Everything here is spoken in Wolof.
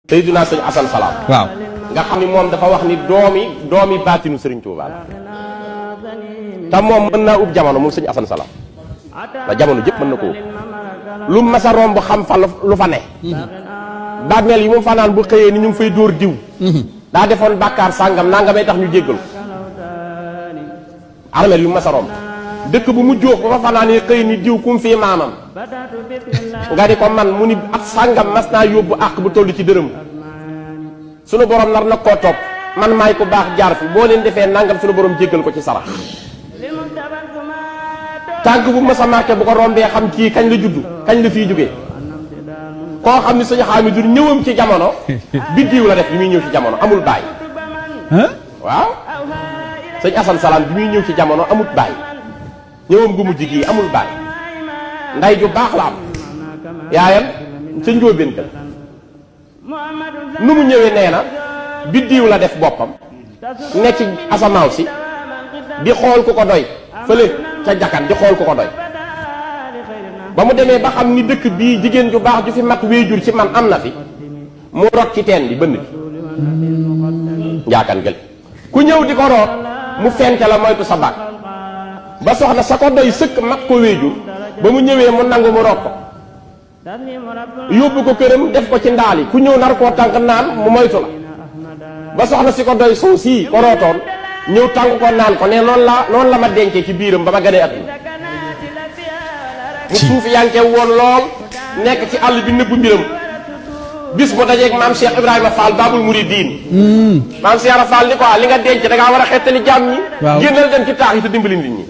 Seydina sëñ Assane Salam waaw nga xam ni moom dafa wax ni doomi baatinu Serigne Touba la te moom mën naa ub jamono moom sëñ Assane Salam la jamono jëpp mën na ko ub lu masa romb xam fa lu fa ne bàmmeel yi mu fanaan bu xëyee ni ñu ngi fay dóor diw daa defoon bàkkaar sàngam nangamay tax ñu jéggal armeel yu masa romb dëkk bu mu jóox ba fa fanaan yi xëy ni diw kum fii maamam nga di ko man mu ni ak sàngam mas naa yóbbu àq bu toll ci dërëm sunu borom nar na koo topp man maay ko baax jaar fi boo leen defee nangam sunu borom jéggal ko ci sarax tànk bu mas a marqué bu ko rombee xam kii kañ la juddu kañ la fii jógee koo xam ni sëñ Xaamidu ñëwam ci jamono biddiw la def bi muy ñëw ci jamono amul baay waaw sëñ Assane Salam bi muy ñëw ci jamono amul baay ñëwam gu mujj gii amul baay nday ju baax la am yaayam ca njóobeen ka nu mu ñëwee nee na biddiw la def boppam ne ci asamaaw si di xool ku ko doy fële ca jakkan di xool ku ko doy ba mu demee ba xam ni dëkk bii jigéen ju baax ju fi mat wéejur ci man am na fi mu rot ci teen bi bënn bi njaakan gël ku ñëw di ko root mu fente la moytu sa baat ba soxna sa ko doy sëkk mat ko wéejur ba mu ñëwee mu nangu mu root ko yóbbu ko këram def ko ci ndaal yi ku ñëw nar koo tànk naan mu moytu la ba soxna si ko doy sow sii ko rootoon ñëw tànk ko naan ko ne noonu la ma dencee ci biiram ba ma gënee at mu suufi yanke woon lool nekk ci àll bi nëbbu mbiram bis mu dajeeg maam Cheikh Ibrahima Fall Babul Mouridine maam Cheikh Fall ni ko li nga denc da ngaa war a xettali jaam ñi génnal dem ci taax yi te dimbali nit ñi